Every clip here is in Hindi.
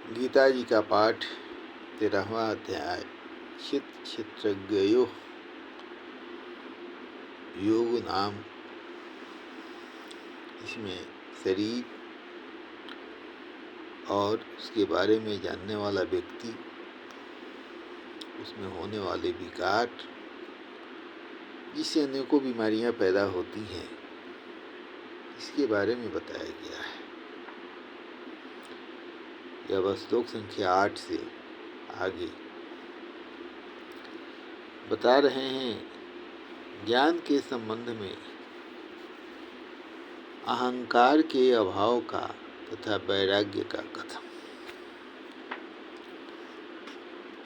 गीता जी का पाठ 13वां अध्याय चित क्षेत्रज्ञयो योग नाम। इसमें शरीर और उसके बारे में जानने वाला व्यक्ति, उसमें होने वाले विकार, जिससे अनेकों बीमारियां पैदा होती हैं, इसके बारे में बताया गया है। यह बस श्लोक संख्या 8 से आगे बता रहे हैं ज्ञान के संबंध में अहंकार के अभाव का तथा वैराग्य का कथन।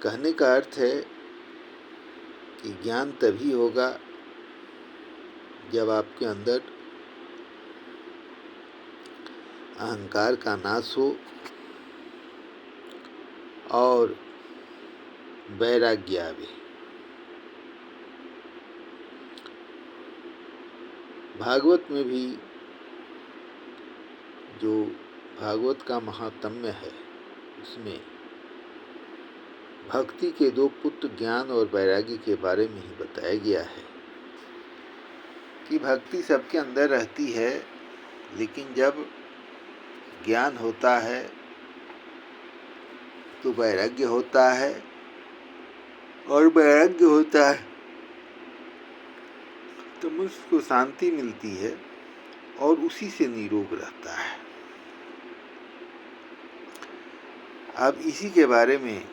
कहने का अर्थ है कि ज्ञान तभी होगा जब आपके अंदर अहंकार का नाश हो और वैराग्य आवे। भागवत में भी जो भागवत का महात्म्य है, उसमें भक्ति के दो पुत्र ज्ञान और वैराग्य के बारे में ही बताया गया है कि भक्ति सबके अंदर रहती है, लेकिन जब ज्ञान होता है तो वैराग्य होता है, और वैराग्य होता है तो मनुष्य को शांति मिलती है और उसी से निरोग रहता है। अब इसी के बारे में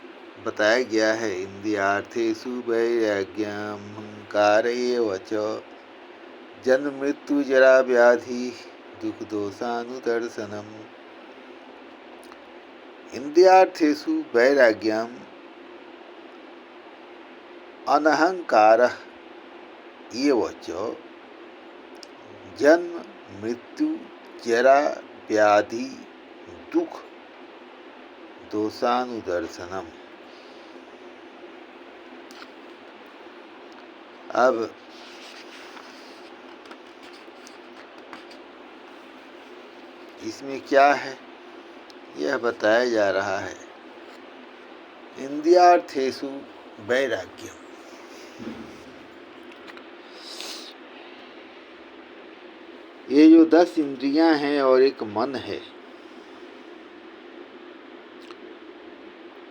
बताया गया है। इंद्रियार्थेषु वैराग्यम अहंकार एव च जन्म मृत्यु जरा व्याधि दुख दोषानुदर्शनम। इंद्रियार्थेषु वैराग्यम अनहंकारः एव च जन्म मृत्यु जरा व्याधि दुख दोषानुदर्शनम। अब इसमें क्या है यह बताया जा रहा है। इंद्रियार्थेषु वैराग्यम, ये जो 10 इंद्रियां हैं और एक मन है,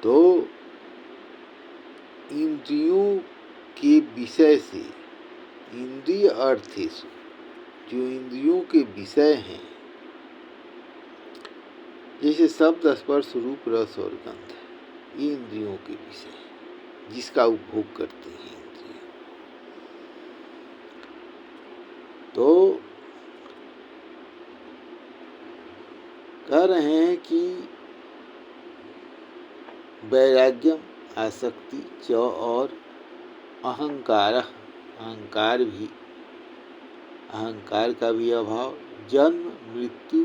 तो इंद्रियों के विषय से, इंद्रिय अर्थेषु, जो इंद्रियों के विषय हैं, जैसे शब्द स्पर्श रूप रस और गंध, ये इंद्रियों के विषय हैं, जिसका उपभोग करते हैं इंद्रिय। तो कह रहे हैं कि वैराग्यम आसक्ति च और अहंकार, अहंकार भी, अहंकार का भी अभाव, जन्म मृत्यु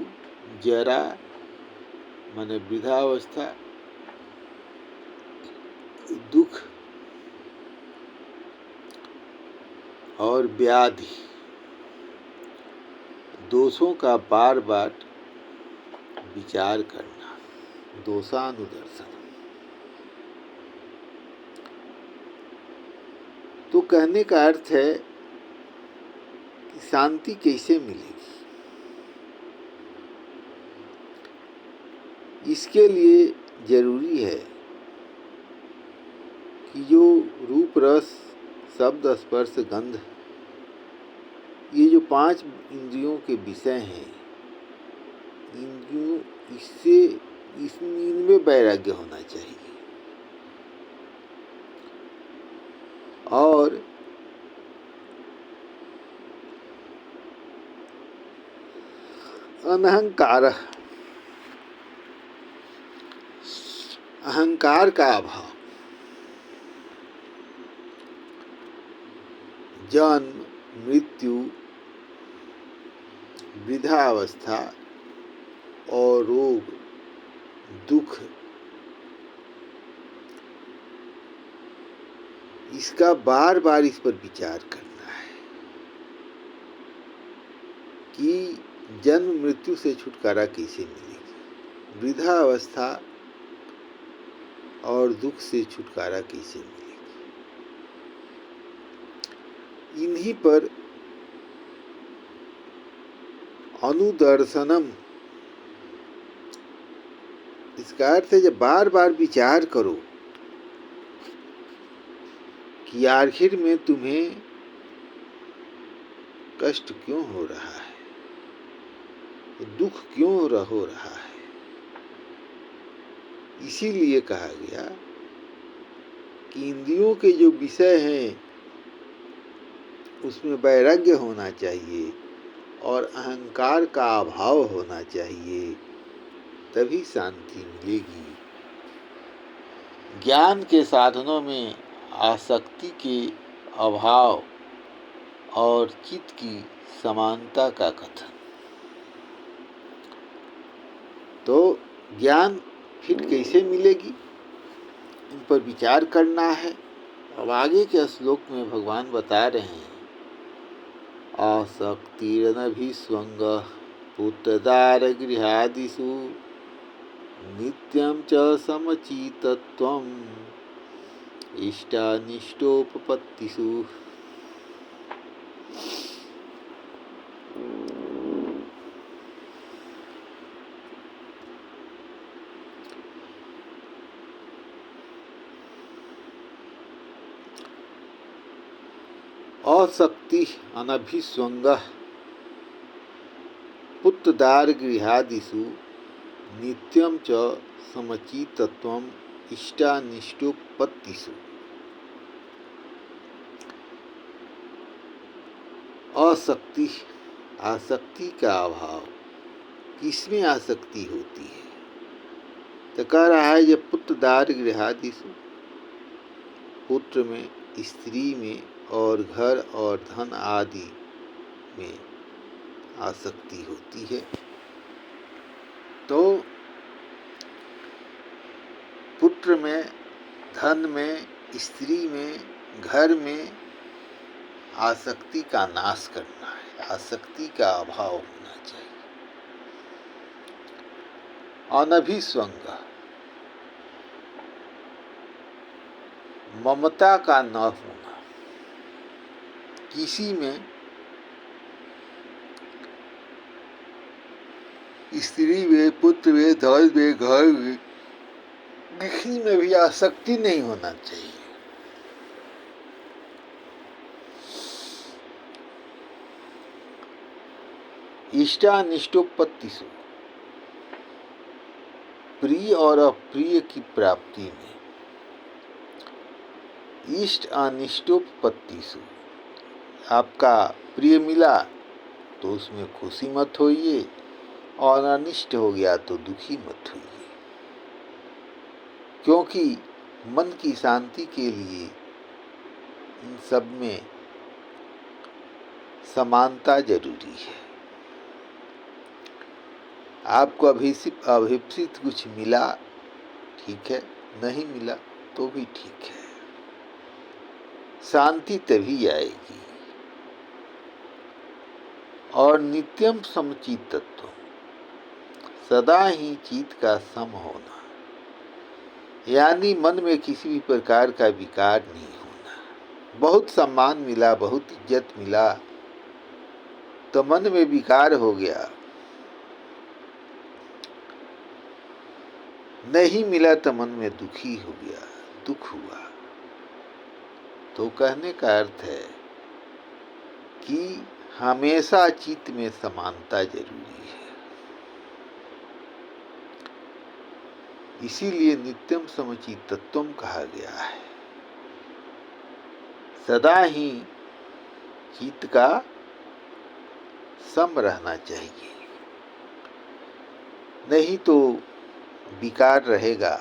जरा माने वृद्धावस्था, दुख और व्याधि, दोषों का बार बार विचार करना, दोषानुदर्शन। तो कहने का अर्थ है कि शांति कैसे मिलेगी, इसके लिए जरूरी है कि जो रूप रस शब्द स्पर्श गंध, ये जो 5 इंद्रियों के विषय हैं, इंद्रियों इनमें वैराग्य होना चाहिए। और अनहंकार, अहंकार का अभाव, जन्म मृत्यु वृद्धावस्था और रोग दुख, इसका बार बार इस पर विचार करना है कि जन्म मृत्यु से छुटकारा कैसे मिलेगी, वृद्धावस्था और दुख से छुटकारा कैसे मिलेगी। इन्हीं पर अनुदर्शनम, इसका अर्थ है जब बार बार विचार करो कि आखिर में तुम्हें कष्ट क्यों हो रहा है, दुख क्यों हो रहा है। इसीलिए कहा गया कि इंद्रियों के जो विषय हैं उसमें वैराग्य होना चाहिए और अहंकार का अभाव होना चाहिए, तभी शांति मिलेगी। ज्ञान के साधनों में आसक्ति के अभाव और चित्त की समानता का कथन। तो ज्ञान फिर कैसे मिलेगी, इन पर विचार करना है। अब आगे के श्लोक में भगवान बता रहे हैं, आसक्तिरनभिस्वंगः पुत्रदार गृहादिषु नित्यं च समचित्तत्वम् इष्टानिष्टोपपत्तिषु। असक्ति अनभिस्वंगः पुत्रदार गृहादिषु नित्यं च समचित्तत्वम् इष्टानिष्टोपपत्तिषु। असक्ति, आसक्ति का अभाव। किसमें आसक्ति होती है, तो कह रहा है जब पुत्रदार गृहादिषु, पुत्र में, स्त्री में और घर और धन आदि में आसक्ति होती है। तो पुत्र में, धन में, स्त्री में, घर में आसक्ति का नाश करना है, आसक्ति का अभाव होना चाहिए। अनभिस्वंग, ममता का न होना, किसी में, स्त्री में, पुत्र में, धन में, घर में, किसी में भी आसक्ति नहीं होना चाहिए। इष्टानिष्टोपत्तिषु, प्रिय और अप्रिय की प्राप्ति में। इष्ट अनिष्टोपत्तिषु, आपका प्रिय मिला तो उसमें खुशी मत होइए और अनिष्ट हो गया तो दुखी मत होइए, क्योंकि मन की शांति के लिए इन सब में समानता जरूरी है। आपको अभिप्सित कुछ मिला ठीक है, नहीं मिला तो भी ठीक है, शांति तभी आएगी। और नित्यम समचित्तत्व, सदा ही चित्त का सम होना, यानी मन में किसी भी प्रकार का विकार नहीं होना। बहुत सम्मान मिला, बहुत इज्जत मिला तो मन में विकार हो गया, नहीं मिला तो मन में दुखी हो गया, दुख हुआ। तो कहने का अर्थ है कि हमेशा चित्त में समानता जरूरी है। इसीलिए नित्यम समचित्तत्वम कहा गया है, सदा ही चित्त का सम रहना चाहिए, नहीं तो विकार रहेगा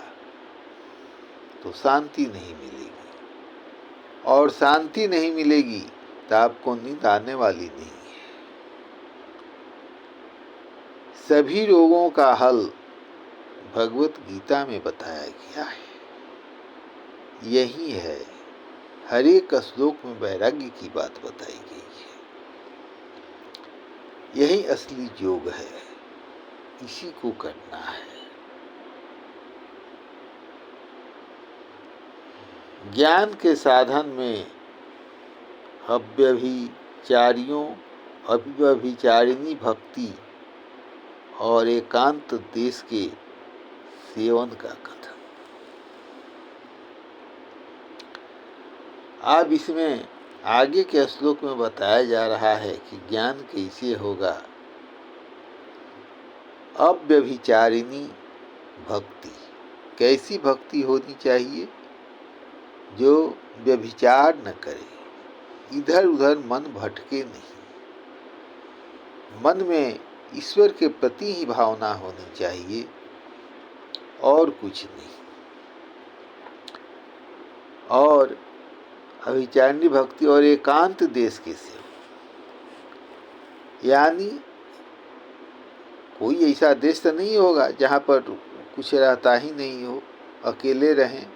तो शांति नहीं मिलेगी, और शांति नहीं मिलेगी तो आपको नींद आने वाली नहीं है। सभी रोगों का हल भगवत गीता में बताया गया है, यही है। हर एक श्लोक में वैराग्य की बात बताई गई है, यही असली योग है, इसी को करना है। ज्ञान के साधन में अव्यभिचारियों अव्यभिचारिणी भक्ति और एकांत देश के सेवन का कथन। अब इसमें आगे के श्लोक में बताया जा रहा है कि ज्ञान कैसे होगा। अव्यभिचारिणी भक्ति, कैसी भक्ति होनी चाहिए? जो व्यभिचार न करे, इधर उधर मन भटके नहीं, मन में ईश्वर के प्रति ही भावना होनी चाहिए और कुछ नहीं। और अभिचारिणी भक्ति और एकांत देश के सेवन, यानी कोई ऐसा देश तो नहीं होगा जहाँ पर कुछ रहता ही नहीं हो, अकेले रहें।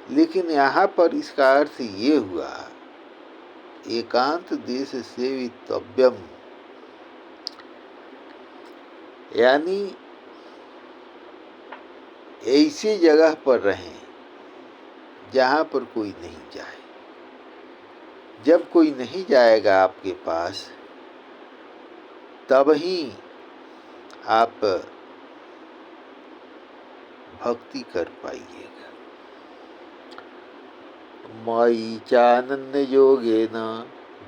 लेकिन यहाँ पर इसका अर्थ ये हुआ एकांत देश सेवितव्यम, यानी ऐसी जगह पर रहें जहाँ पर कोई नहीं जाए। जब कोई नहीं जाएगा आपके पास, तब ही आप भक्ति कर पाइएगा। मयि चानन्य योगेन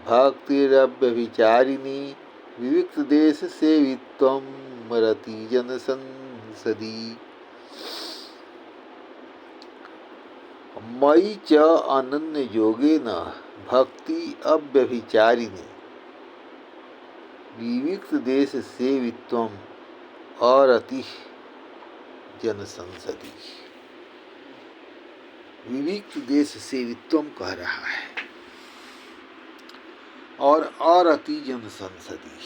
भक्तिरव्यभिचारिणी विविक्त देश सेवित्वं मरति जन संसदि। मयि च अनन्य योगेन भक्ति अव्यभिचारिणी विविक्त देश सेवित्वं अरति जन संसदि। विविक्त देश सेवित्वम कह रहा है और अरति जन संसदि।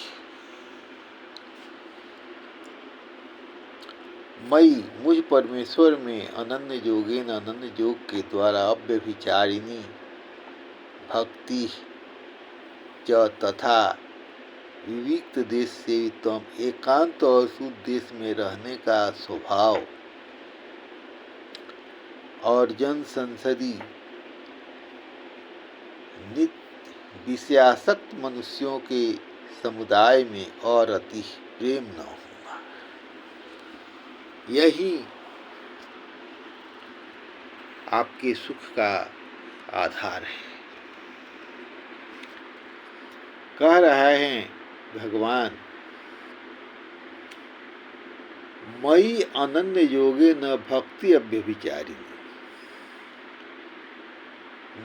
मई मुझ परमेश्वर में अनन्य योगेन अनन्य योग के द्वारा अव्यभिचारिणी भक्ति च तथा विविक्त देश सेवित्वम एकांत और शुद्ध देश में रहने का स्वभाव और जन संसदी नित्य विषयासक्त मनुष्यों के समुदाय में और अति प्रेम न होना, यही आपके सुख का आधार है। कह रहा है भगवान, मयि अनन्य योगे न भक्ति अव्यभिचारिणी,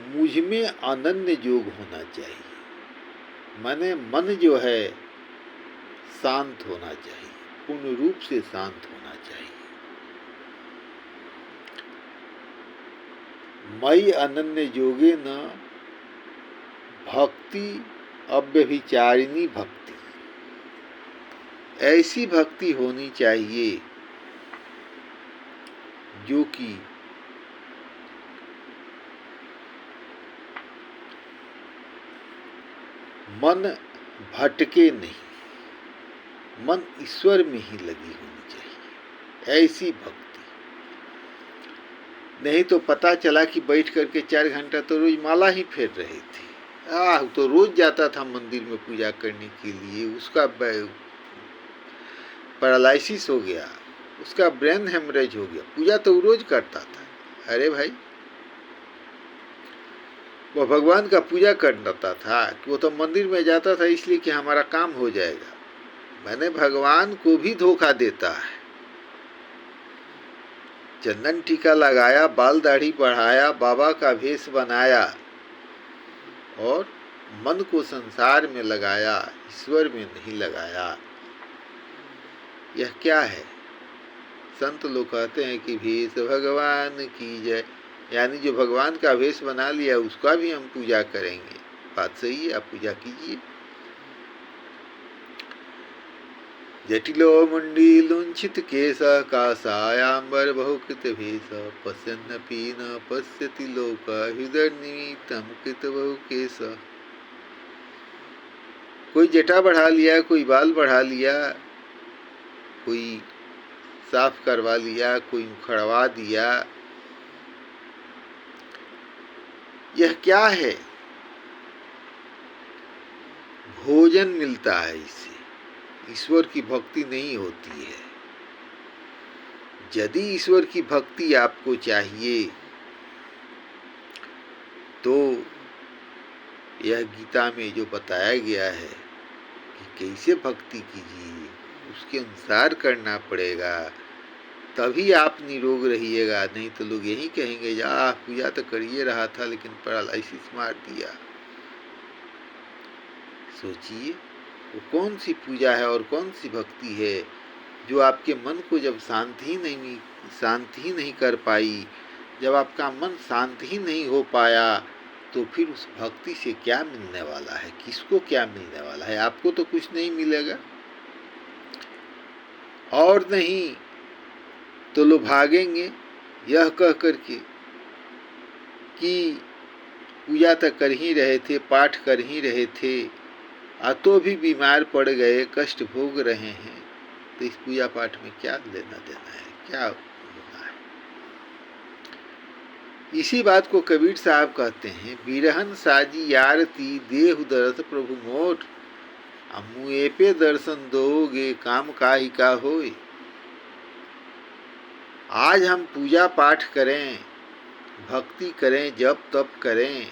मुझ में अनन्य योग होना चाहिए। माने मन जो है शांत होना चाहिए, पूर्ण रूप से शांत होना चाहिए। मयि अनन्य योगे न भक्ति अव्यभिचारिणी भक्ति, ऐसी भक्ति होनी चाहिए जो कि मन भटके नहीं, मन ईश्वर में ही लगी होनी चाहिए, ऐसी भक्ति। नहीं तो पता चला कि बैठ करके 4 घंटा तो रोज माला ही फेर रहे थे। तो रोज जाता था मंदिर में पूजा करने के लिए, उसका पैरालिसिस हो गया, उसका ब्रेन हेमरेज हो गया। पूजा तो रोज करता था। अरे भाई, वह भगवान का पूजा करता था कि वो तो मंदिर में जाता था इसलिए कि हमारा काम हो जाएगा। मैंने भगवान को भी धोखा देता है। चंदन टीका लगाया, बाल दाढ़ी बढ़ाया, बाबा का भेष बनाया और मन को संसार में लगाया, ईश्वर में नहीं लगाया। यह क्या है? संत लोग कहते हैं कि भेष भगवान की जय, यानी जो भगवान का भेष बना लिया उसका भी हम पूजा करेंगे। बात सही है, आप पूजा कीजिए। जटिलो मुंडी लुंछित केश कासायांबर बहुकृत भेष पश्यन्नपि न पश्यति लोक हृदय निमित्तम कृत बहुकेश। कोई जटा बढ़ा लिया, कोई बाल बढ़ा लिया, कोई साफ करवा लिया, कोई उखड़वा दिया, यह क्या है? भोजन मिलता है इससे, ईश्वर की भक्ति नहीं होती है। यदि ईश्वर की भक्ति आपको चाहिए तो यह गीता में जो बताया गया है कि कैसे भक्ति कीजिए, उसके अनुसार करना पड़ेगा, तभी आप निरोग रहिएगा। नहीं तो लोग यही कहेंगे, जा पूजा तो करिए रहा था लेकिन पैरालिसिस मार दिया। सोचिए, वो कौन सी पूजा है और कौन सी भक्ति है जो आपके मन को जब शांति ही नहीं कर पाई, जब आपका मन शांत ही नहीं हो पाया, तो फिर उस भक्ति से क्या मिलने वाला है? किसको क्या मिलने वाला है? आपको तो कुछ नहीं मिलेगा। और नहीं तो लोग भागेंगे यह कह करके कि पूजा तो कर ही रहे थे, पाठ कर ही रहे थे, तो भी बीमार पड़ गए, कष्ट भोग रहे हैं, तो इस पूजा पाठ में क्या लेना देना है, क्या होना है? इसी बात को कबीर साहब कहते हैं, बिरहन साजी यारती देहु दरस प्रभु मोट, मुए पे दर्शन दोगे काम काहि का होए। आज हम पूजा पाठ करें, भक्ति करें, जप तप करें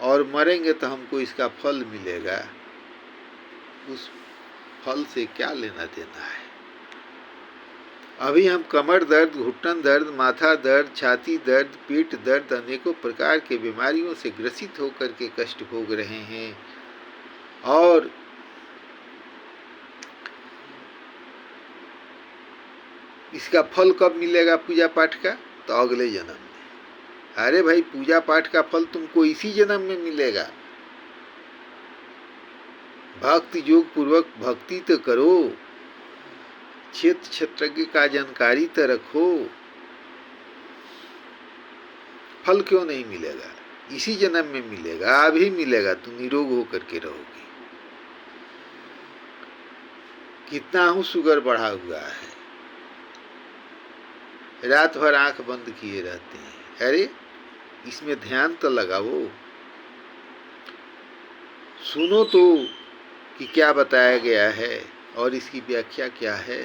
और मरेंगे तो हमको इसका फल मिलेगा, उस फल से क्या लेना देना है? अभी हम कमर दर्द, घुटन दर्द, माथा दर्द, छाती दर्द, पेट दर्द, अनेकों प्रकार के बीमारियों से ग्रसित होकर के कष्ट भोग रहे हैं। और इसका फल कब मिलेगा पूजा पाठ का? तो अगले जन्म में। अरे भाई, पूजा पाठ का फल तुमको इसी जन्म में मिलेगा। भक्ति योग पूर्वक भक्ति तो करो, क्षेत्र क्षेत्रज्ञ का जानकारी तो रखो। फल क्यों नहीं मिलेगा? इसी जन्म में मिलेगा, अभी मिलेगा, तुम निरोग होकर के रहोगे। कितना हूं शुगर बढ़ा हुआ है, रात भर आंख बंद किए रहते हैं। अरे इसमें ध्यान तो लगाओ, सुनो तो कि क्या बताया गया है और इसकी व्याख्या क्या है।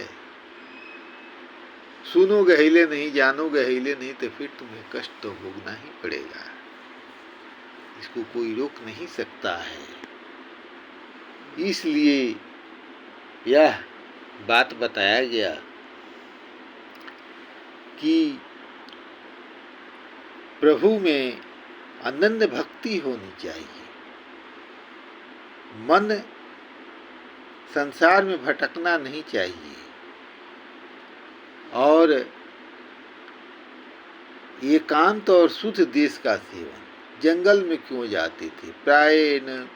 सुनो गहिले नहीं, जानो गहिले नहीं, तो फिर तुम्हें कष्ट तो भोगना ही पड़ेगा, इसको कोई रोक नहीं सकता है। इसलिए यह बात बताया गया कि प्रभु में अनन्य भक्ति होनी चाहिए, मन संसार में भटकना नहीं चाहिए। और एकांत और शुद्ध देश का सेवन, जंगल में क्यों जाते थे? प्रायेण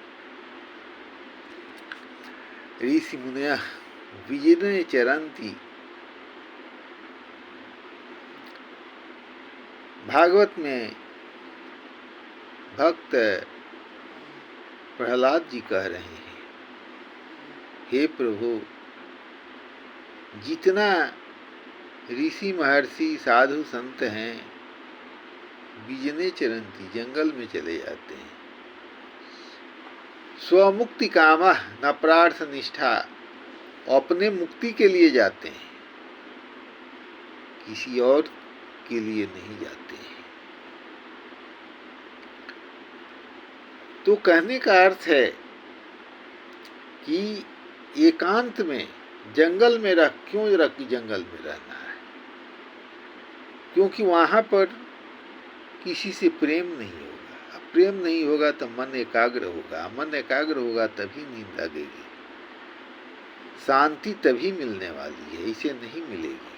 ऋषि मुनिया विजिने चरंती। भागवत में भक्त प्रहलाद जी कह रहे हैं, हे प्रभु, जितना ऋषि महर्षि साधु संत हैं, विजने चरंती, जंगल में चले जाते हैं। स्वमुक्ति कामः न प्रार्थ निष्ठा, अपने मुक्ति के लिए जाते हैं, किसी और के लिए नहीं जाते हैं। तो कहने का अर्थ है कि एकांत में जंगल में क्यों जंगल में रहना है? क्योंकि वहां पर किसी से प्रेम नहीं होगा। अब प्रेम नहीं होगा तो मन एकाग्र होगा, मन एकाग्र होगा तभी नींद लगेगी, शांति तभी मिलने वाली है, इसे नहीं मिलेगी।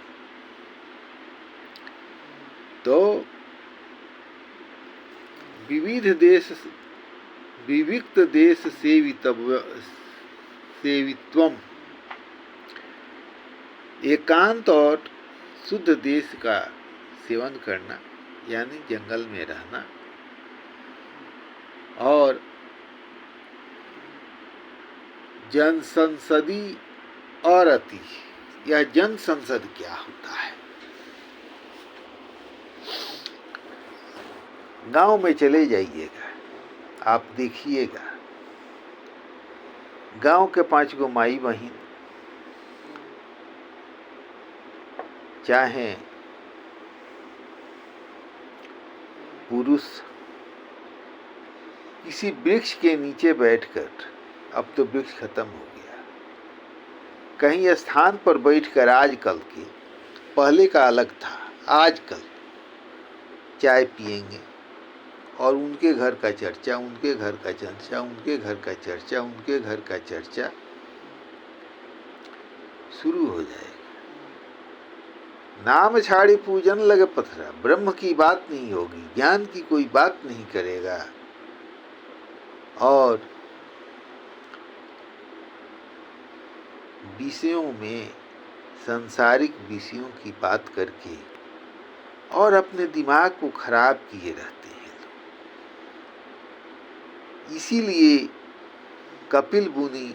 तो विविक्त देश सेवित्वम, एकांत और शुद्ध देश का सेवन करना, यानी जंगल में रहना। और जन संसदी और अति, यह जन संसद क्या होता है? गांव में चले जाइएगा, आप देखिएगा गांव के 5 गो माई बहन, चाहे पुरुष, किसी वृक्ष के नीचे बैठकर, अब तो वृक्ष खत्म हो गया, कहीं स्थान पर बैठकर आजकल के, पहले का अलग था, आजकल चाय पिएंगे और उनके घर का चर्चा, उनके घर का चर्चा, उनके घर का चर्चा, उनके घर का चर्चा शुरू हो जाएगा। नाम छाड़ी पूजन लगे पथरा, ब्रह्म की बात नहीं होगी, ज्ञान की कोई बात नहीं करेगा, और विषयों में, सांसारिक विषयों की बात करके और अपने दिमाग को खराब किए रहते हैं लोग। इसीलिए कपिल मुनि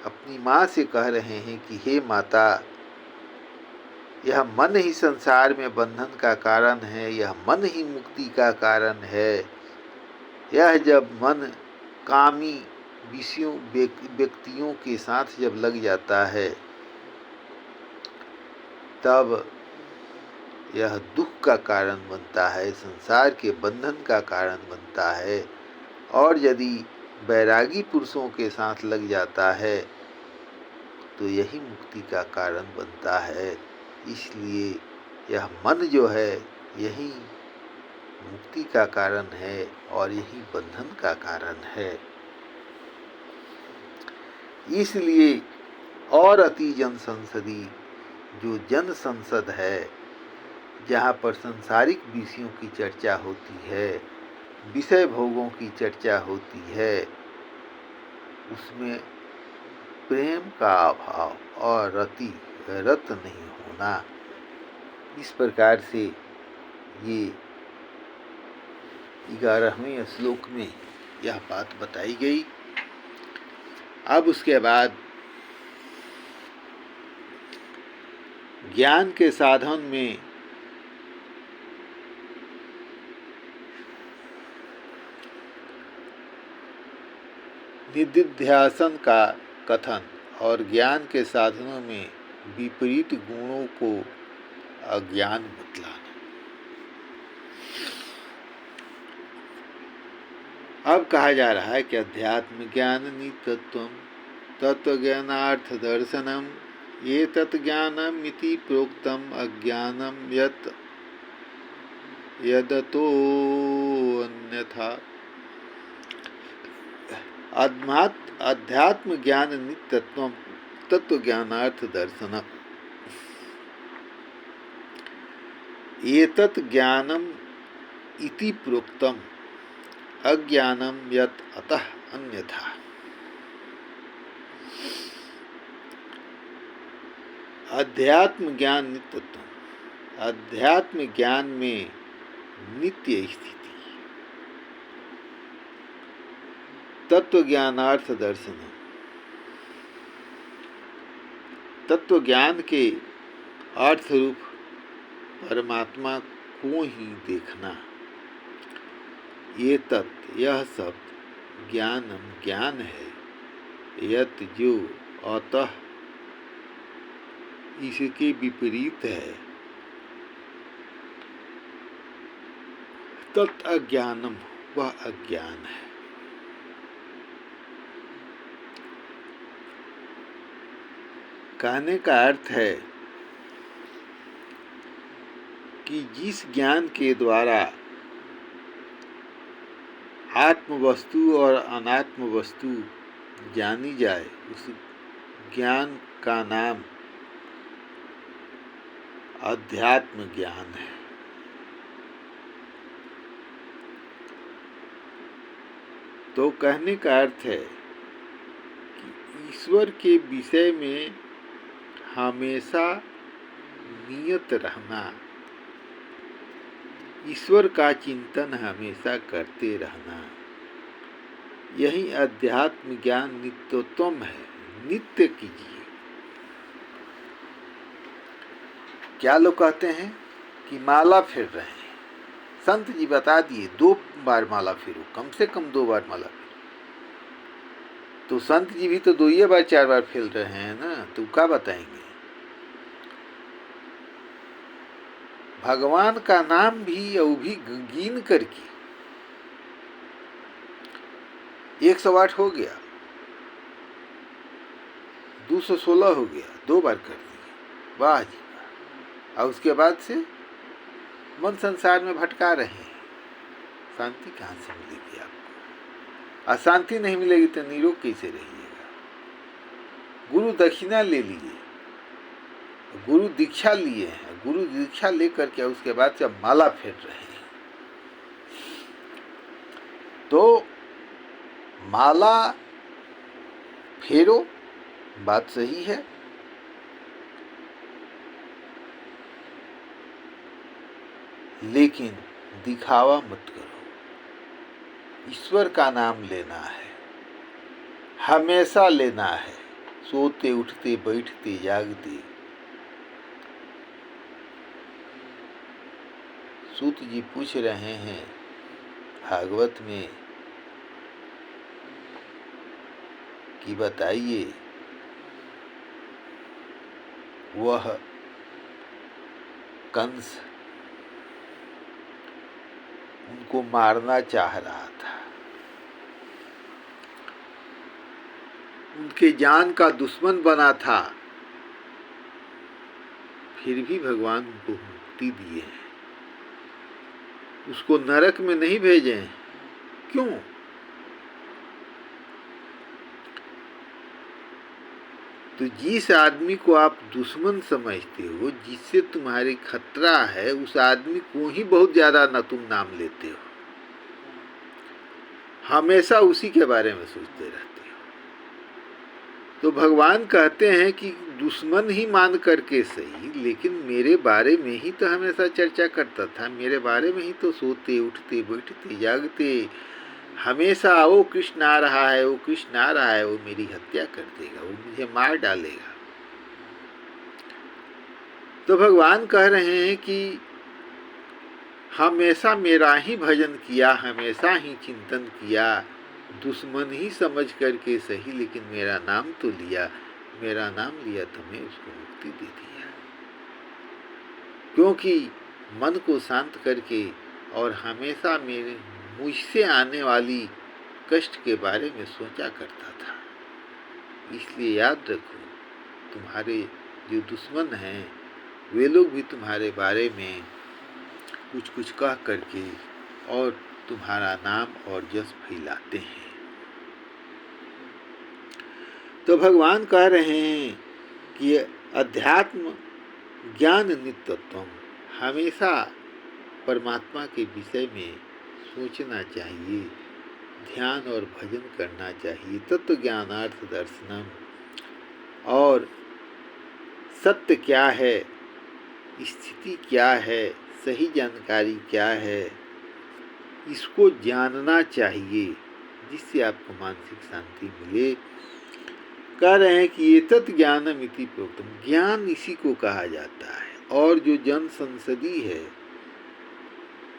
अपनी माँ से कह रहे हैं कि हे माता, यह मन ही संसार में बंधन का कारण है, यह मन ही मुक्ति का कारण है। यह जब मन कामी विषयों व्यक्तियों के साथ जब लग जाता है, तब यह दुख का कारण बनता है, संसार के बंधन का कारण बनता है। और यदि वैरागी पुरुषों के साथ लग जाता है तो यही मुक्ति का कारण बनता है। इसलिए यह मन जो है यही मुक्ति का कारण है और यही बंधन का कारण है। इसलिए और अति जन संसदी, जो जन संसद है, जहाँ पर सांसारिक विषयों की चर्चा होती है, विषय भोगों की चर्चा होती है, उसमें प्रेम का अभाव और रत नहीं होना। इस प्रकार से ये 11वें श्लोक में यह बात बताई गई। अब उसके बाद ज्ञान के साधन में निदिध्यासन का कथन और ज्ञान के साधनों में विपरीत गुणों को अज्ञान बतलाना। अब कहा जा रहा है कि अध्यात्म ज्ञान नित्यत्वम तत्व ज्ञानार्थ दर्शनम ये तत्ज्ञानम इति प्रोक्तम अज्ञानम यत यदतो अन्यथा। अध्यात्म ज्ञान नित्यत्वम तत्व ज्ञानार्थ दर्शनम एतत् ज्ञानम इति प्रोक्तम अज्ञानम यत् अतः अन्यथा। अध्यात्म ज्ञान नित्यत्व, अध्यात्म ज्ञान में नित्य स्थिति, तत्व ज्ञानार्थ दर्शन, तत्व ज्ञान के अर्थ रूप परमात्मा को ही देखना। ये तत्, यह सब ज्ञानम ज्ञान है, यत जो अतः इसके विपरीत है, तत् अज्ञानम वह अज्ञान है। कहने का अर्थ है कि जिस ज्ञान के द्वारा आत्म वस्तु और अनात्म वस्तु जानी जाए, उस ज्ञान का नाम अध्यात्म ज्ञान है। तो कहने का अर्थ है कि ईश्वर के विषय में हमेशा नियत रहना, ईश्वर का चिंतन हमेशा करते रहना, यही अध्यात्म ज्ञान नित्यत्वम है। नित्य कीजिए। क्या लोग कहते हैं कि माला फेर रहे हैं, संत जी बता दिए 2 बार माला फेरो, कम से कम 2 बार माला फेरो। तो संत जी भी तो 2 ही बार 4 बार फेर रहे हैं ना, तो क्या बताएंगे। भगवान का नाम भी और भी गिन करके 108 हो गया, 216 हो गया, 2 बार कर दिए, वाह जी वाह। और उसके बाद से मन संसार में भटका रहे हैं, शांति कहाँ से मिलेगी आपको। अशांति नहीं मिलेगी तो निरोग कैसे रहिएगा। गुरु दक्षिणा ले लीजिए, गुरु दीक्षा लिए हैं, गुरु दीक्षा लेकर के उसके बाद से माला फेर रहे हैं। तो माला फेरो, बात सही है, लेकिन दिखावा मत करो। ईश्वर का नाम लेना है, हमेशा लेना है, सोते उठते बैठते जागते। सूत जी पूछ रहे हैं भागवत में कि बताइए, वह कंस उनको मारना चाह रहा था, उनके जान का दुश्मन बना था, फिर भी भगवान उनको मुक्ति दिए हैं, उसको नरक में नहीं भेजे। क्यों? तो जिस आदमी को आप दुश्मन समझते हो, जिससे तुम्हारे खतरा है, उस आदमी को ही बहुत ज्यादा न तुम नाम लेते हो, हमेशा उसी के बारे में सोचते रहते हो। तो भगवान कहते हैं कि दुश्मन ही मान करके सही, लेकिन मेरे बारे में ही तो हमेशा चर्चा करता था, मेरे बारे में ही तो सोते उठते बैठते जागते हमेशा, वो कृष्ण आ रहा है, वो कृष्ण आ रहा है, वो मेरी हत्या कर देगा, वो मुझे मार डालेगा। तो भगवान कह रहे हैं कि हमेशा मेरा ही भजन किया, हमेशा ही चिंतन किया, दुश्मन ही समझ करके सही, लेकिन मेरा नाम तो लिया, मेरा नाम लिया तो मैं उसको मुक्ति दे दिया। क्योंकि मन को शांत करके और हमेशा मेरे मुझसे आने वाली कष्ट के बारे में सोचा करता था। इसलिए याद रखो, तुम्हारे जो दुश्मन हैं वे लोग भी तुम्हारे बारे में कुछ कुछ कह करके और तुम्हारा नाम और यश फैलाते हैं। तो भगवान कह रहे हैं कि अध्यात्म ज्ञान नित्यत्वम, हमेशा परमात्मा के विषय में सोचना चाहिए, ध्यान और भजन करना चाहिए। तत्व ज्ञानार्थ दर्शनम, और सत्य क्या है, स्थिति क्या है, सही जानकारी क्या है, इसको जानना चाहिए, जिससे आपको मानसिक शांति मिले। कह रहे हैं कि एतत् ज्ञानम इति प्रोक्तम, ज्ञान इसी को कहा जाता है। और जो जन संसदी है,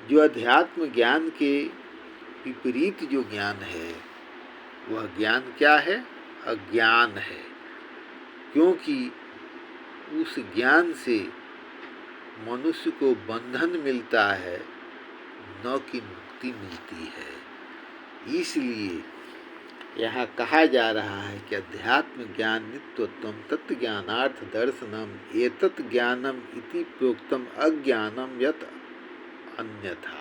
जो अध्यात्म ज्ञान के विपरीत जो ज्ञान है, वह ज्ञान क्या है? अज्ञान है। क्योंकि उस ज्ञान से मनुष्य को बंधन मिलता है, न कि मुक्ति मिलती है। इसलिए यहाँ कहा जा रहा है कि अध्यात्म ज्ञान नित्यत्वम तत्व ज्ञानार्थ दर्शनम एतत् ज्ञानम इति प्रोक्तम अज्ञानम यत अन्यथा,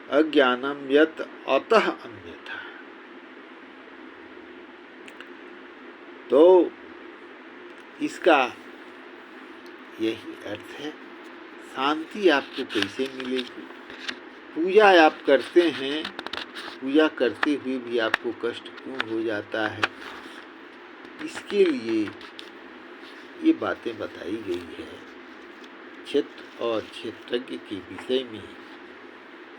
अज्ञानम यत अतः अन्यथा। तो इसका यही अर्थ है। शांति आपको कैसे मिलेगी? पूजा आप करते हैं, पूजा करते हुए भी आपको कष्ट क्यों हो जाता है? इसके लिए ये बातें बताई गई है। क्षेत्र और क्षेत्रज्ञ के विषय में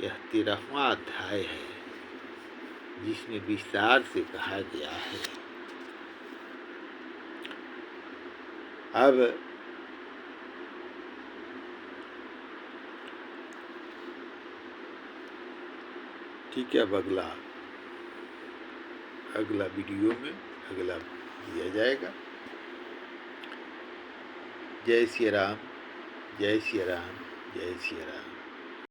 यह 13वां अध्याय है, जिसमें विस्तार से कहा गया है। अब ठीक है, अब अगला वीडियो में अगला दिया जाएगा। जय श्री राम, जय श्री राम, जय श्री राम।